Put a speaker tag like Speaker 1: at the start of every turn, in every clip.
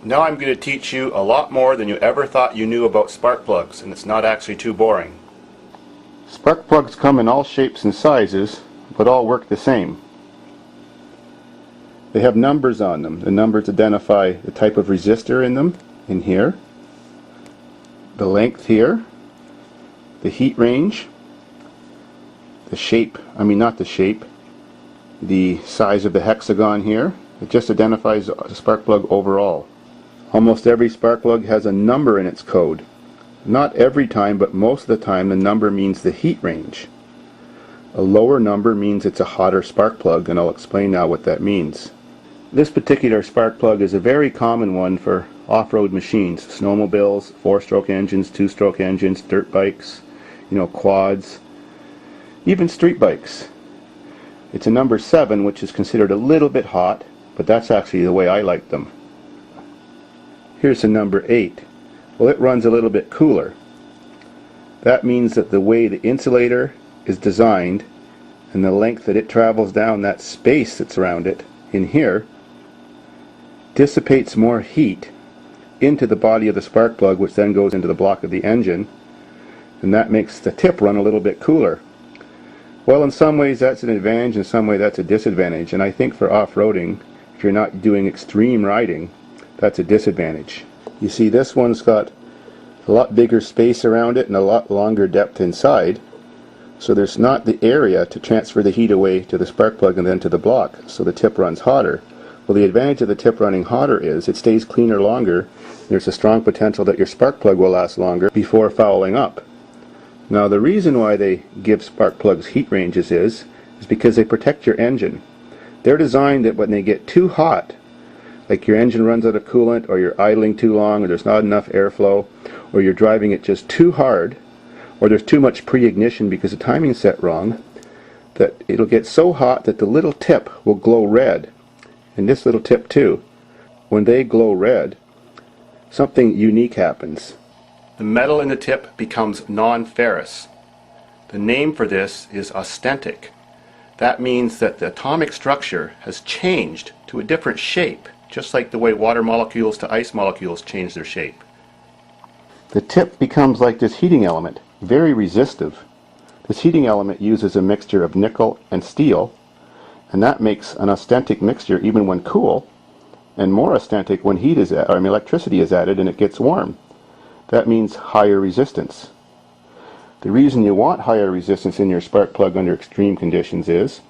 Speaker 1: Now I'm going to teach you a lot more than you ever thought you knew about spark plugs, and it's not actually too boring.
Speaker 2: Spark plugs come in all shapes and sizes, but all work the same. They have numbers on them. The numbers identify the type of resistor in them, in here, the length here, the heat range, the shape, the size of the hexagon here. It just identifies the spark plug overall. Almost every spark plug has a number in its code. Not every time, but most of the time the number means the heat range. A lower number means it's a hotter spark plug, and I'll explain now what that means. This particular spark plug is a very common one for off-road machines, snowmobiles, 4-stroke engines, 2-stroke engines, dirt bikes, quads, even street bikes. It's a number 7, which is considered a little bit hot, but that's actually the way I like them. Here's a number 8. Well, it runs a little bit cooler. That means that the way the insulator is designed and the length that it travels down, that space that's around it in here, dissipates more heat into the body of the spark plug, which then goes into the block of the engine, and that makes the tip run a little bit cooler. Well, in some ways that's an advantage, in some way that's a disadvantage, and I think for off-roading, if you're not doing extreme riding, that's a disadvantage. You see, this one's got a lot bigger space around it and a lot longer depth inside, so there's not the area to transfer the heat away to the spark plug and then to the block, so the tip runs hotter. Well, the advantage of the tip running hotter is it stays cleaner longer. There's a strong potential that your spark plug will last longer before fouling up. Now, the reason why they give spark plugs heat ranges is because they protect your engine. They're designed that when they get too hot, like your engine runs out of coolant, or you're idling too long, or there's not enough airflow, or you're driving it just too hard, or there's too much pre-ignition because the timing's set wrong, that it'll get so hot that the little tip will glow red, and this little tip too. When they glow red, something unique happens.
Speaker 1: The metal in the tip becomes non-ferrous. The name for this is austenitic. That means that the atomic structure has changed to a different shape, just like the way water molecules to ice molecules change their shape.
Speaker 2: The tip becomes like this heating element, very resistive. This heating element uses a mixture of nickel and steel, and that makes an austenitic mixture even when cool, and more austenitic when electricity is added and it gets warm. That means higher resistance. The reason you want higher resistance in your spark plug under extreme conditions is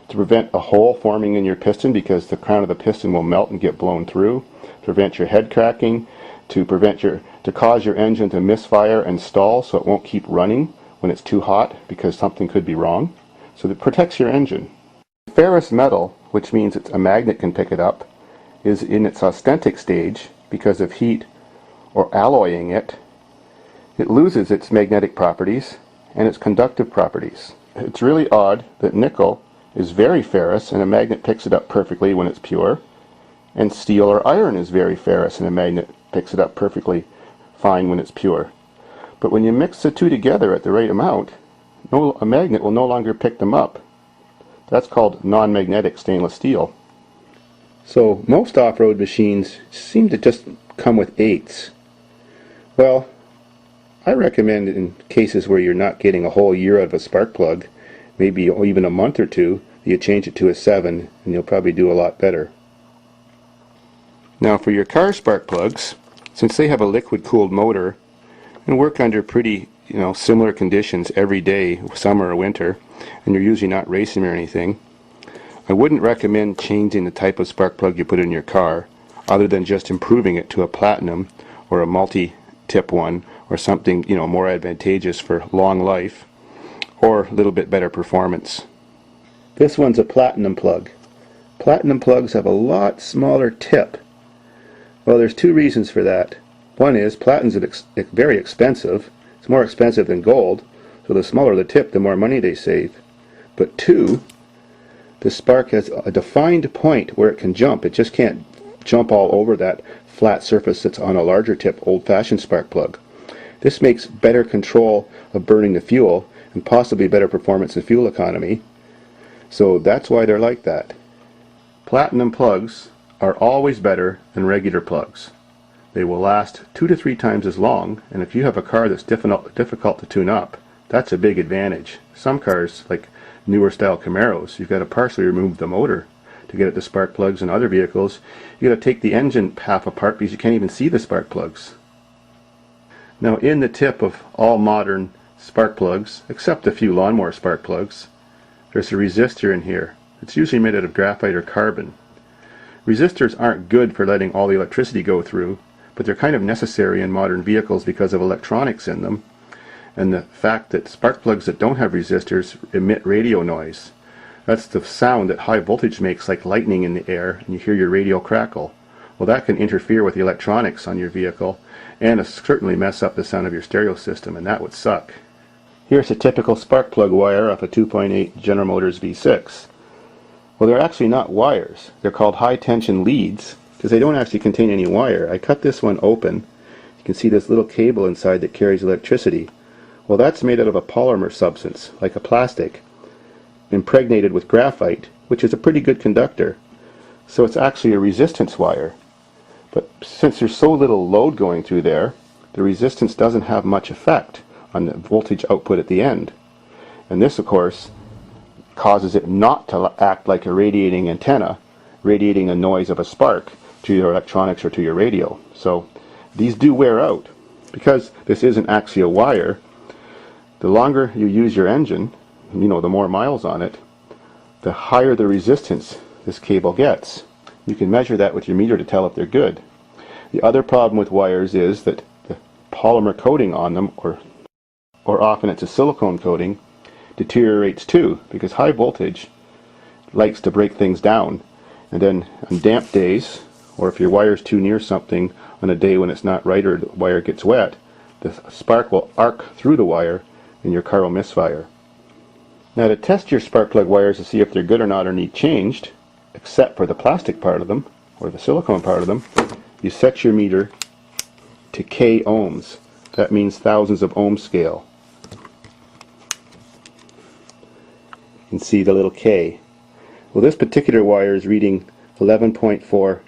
Speaker 2: to prevent a hole forming in your piston, because the crown of the piston will melt and get blown through, to prevent your head cracking, to cause your engine to misfire and stall so it won't keep running when it's too hot because something could be wrong. So it protects your engine. Ferrous metal, which means a magnet can pick it up, is in its austenitic stage because of heat or alloying it. It loses its magnetic properties and its conductive properties. It's really odd that nickel is very ferrous and a magnet picks it up perfectly when it's pure, and steel or iron is very ferrous and a magnet picks it up perfectly fine when it's pure. But when you mix the two together at the right amount, a magnet will no longer pick them up. That's called non-magnetic stainless steel. So most off-road machines seem to just come with 8s. Well, I recommend in cases where you're not getting a whole year out of a spark plug, maybe even a month or two, you change it to a 7 and you'll probably do a lot better. Now for your car spark plugs, since they have a liquid cooled motor and work under pretty similar conditions every day, summer or winter, and you're usually not racing or anything, I wouldn't recommend changing the type of spark plug you put in your car, other than just improving it to a platinum or a multi-tip one, or something more advantageous for long life or a little bit better performance. This one's a platinum plug. Platinum plugs have a lot smaller tip. Well, there's 2 reasons for that. One is platinum's very expensive. It's more expensive than gold, so the smaller the tip, the more money they save. But 2, the spark has a defined point where it can jump. It just can't jump all over that flat surface that's on a larger tip, old-fashioned spark plug. This makes better control of burning the fuel and possibly better performance and fuel economy. So that's why they're like that. Platinum plugs are always better than regular plugs. They will last 2 to 3 times as long, and if you have a car that's difficult to tune up, that's a big advantage. Some cars, like newer style Camaros, you've got to partially remove the motor to get it to spark plugs. And other vehicles, you've got to take the engine half apart because you can't even see the spark plugs. Now, in the tip of all modern spark plugs, except a few lawnmower spark plugs, there's a resistor in here. It's usually made out of graphite or carbon. Resistors aren't good for letting all the electricity go through, but they're kind of necessary in modern vehicles because of electronics in them, and the fact that spark plugs that don't have resistors emit radio noise. That's the sound that high voltage makes, like lightning in the air, and you hear your radio crackle. Well, that can interfere with the electronics on your vehicle, and certainly mess up the sound of your stereo system, and that would suck. Here's a typical spark plug wire off a 2.8 General Motors V6. Well, they're actually not wires. They're called high tension leads because they don't actually contain any wire. I cut this one open. You can see this little cable inside that carries electricity. Well, that's made out of a polymer substance, like a plastic, impregnated with graphite, which is a pretty good conductor. So it's actually a resistance wire. But since there's so little load going through there, the resistance doesn't have much effect on the voltage output at the end. And this, of course, causes it not to act like a radiating antenna, radiating a noise of a spark to your electronics or to your radio. So these do wear out. Because this isn't actually a wire, the longer you use your engine, the more miles on it, the higher the resistance this cable gets. You can measure that with your meter to tell if they're good. The other problem with wires is that the polymer coating on them, or often it's a silicone coating, deteriorates too, because high voltage likes to break things down, and then on damp days, or if your wire's too near something on a day when it's not right or the wire gets wet, the spark will arc through the wire and your car will misfire. Now, to test your spark plug wires to see if they're good or not or need changed, except for the plastic part of them or the silicone part of them, you set your meter to K ohms. That means thousands of ohm scale. You can see the little K. Well, this particular wire is reading 11.4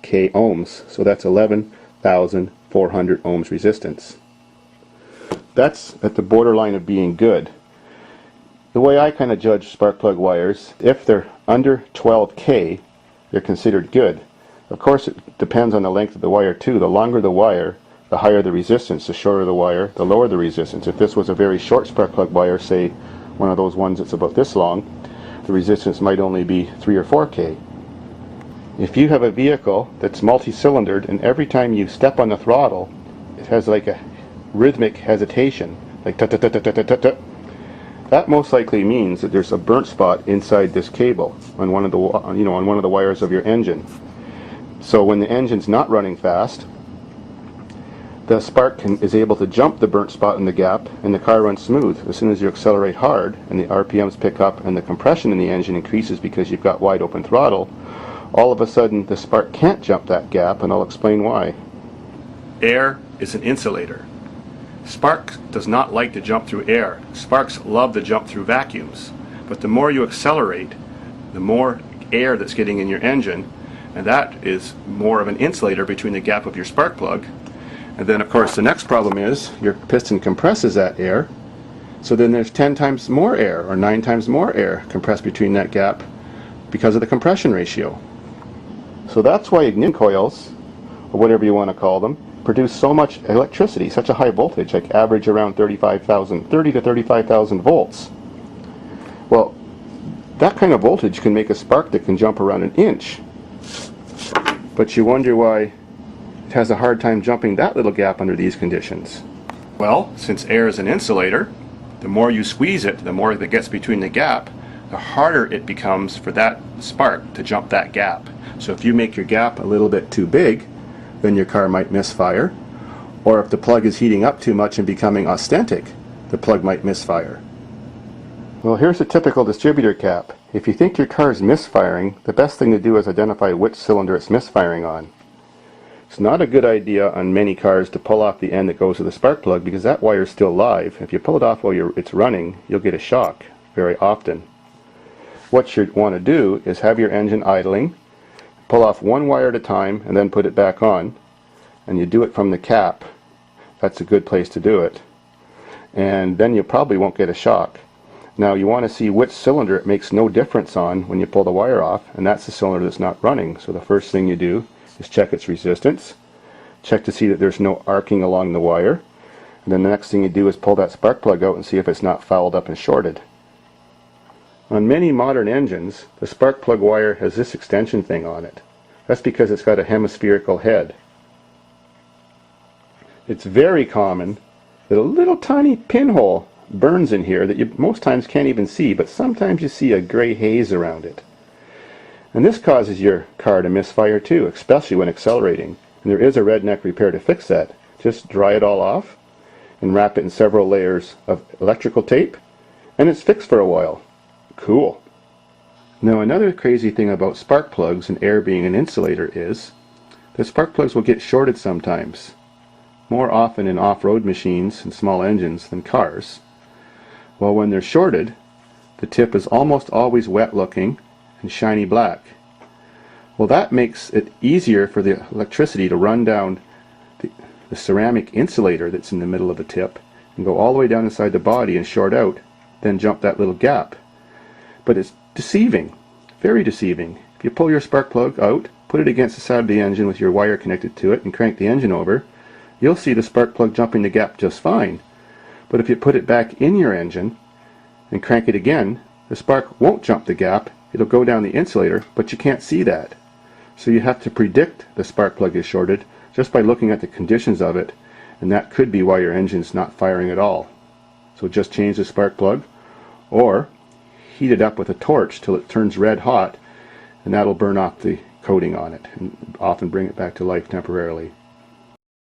Speaker 2: K ohms, so that's 11,400 ohms resistance. That's at the borderline of being good. The way I kind of judge spark plug wires, if they're under 12K, they're considered good. Of course, it depends on the length of the wire too. The longer the wire, the higher the resistance. The shorter the wire, the lower the resistance. If this was a very short spark plug wire, say one of those ones that's about this long, the resistance might only be 3 or 4K. If you have a vehicle that's multi-cylindered and every time you step on the throttle, it has like a rhythmic hesitation, like tut-tut-tut-tut-tut-tut, that most likely means that there's a burnt spot inside this cable on one of the on one of the wires of your engine. So when the engine's not running fast, the spark is able to jump the burnt spot in the gap and the car runs smooth. As soon as you accelerate hard and the RPMs pick up and the compression in the engine increases because you've got wide open throttle, all of a sudden the spark can't jump that gap, and I'll explain why.
Speaker 1: Air is an insulator. Spark does not like to jump through air. Sparks love to jump through vacuums. But the more you accelerate, the more air that's getting in your engine, and that is more of an insulator between the gap of your spark plug. And then, of course, the next problem is your piston compresses that air, so then there's 10 times more air or 9 times more air compressed between that gap because of the compression ratio. So that's why ignition coils, or whatever you want to call them, produce so much electricity, such a high voltage, like average around 30 to 35,000 volts. Well, that kind of voltage can make a spark that can jump around an inch. But you wonder why it has a hard time jumping that little gap under these conditions. Well, since air is an insulator, the more you squeeze it, the more that gets between the gap, the harder it becomes for that spark to jump that gap. So if you make your gap a little bit too big, then your car might misfire. Or if the plug is heating up too much and becoming austenitic, the plug might misfire. Well, here's a typical distributor cap. If you think your car is misfiring, the best thing to do is identify which cylinder it's misfiring on. It's not a good idea on many cars to pull off the end that goes to the spark plug because that wire is still live. If you pull it off while it's running, you'll get a shock very often. What you want to do is have your engine idling, pull off one wire at a time and then put it back on,
Speaker 2: and you do it from the cap, that's a good place to do it. And then you probably won't get a shock. Now you want to see which cylinder it makes no difference on when you pull the wire off, and that's the cylinder that's not running. So the first thing you do is check its resistance, check to see that there's no arcing along the wire, and then the next thing you do is pull that spark plug out and see if it's not fouled up and shorted. On many modern engines, the spark plug wire has this extension thing on it. That's because it's got a hemispherical head. It's very common that a little tiny pinhole burns in here that you most times can't even see, but sometimes you see a gray haze around it. And this causes your car to misfire too, especially when accelerating. And there is a redneck repair to fix that. Just dry it all off and wrap it in several layers of electrical tape, and it's fixed for a while. Cool. Now another crazy thing about spark plugs and air being an insulator is that spark plugs will get shorted sometimes, more often in off-road machines and small engines than cars. Well, when they're shorted, the tip is almost always wet looking and shiny black. Well, that makes it easier for the electricity to run down the ceramic insulator that's in the middle of the tip and go all the way down inside the body and short out, then jump that little gap. But it's deceiving, very deceiving. If you pull your spark plug out, put it against the side of the engine with your wire connected to it and crank the engine over, you'll see the spark plug jumping the gap just fine. But if you put it back in your engine and crank it again, the spark won't jump the gap. It'll go down the insulator, but you can't see that. So you have to predict the spark plug is shorted just by looking at the conditions of it, and that could be why your engine's not firing at all. So just change the spark plug, or heat it up with a torch till it turns red hot, and that'll burn off the coating on it and often bring it back to life temporarily.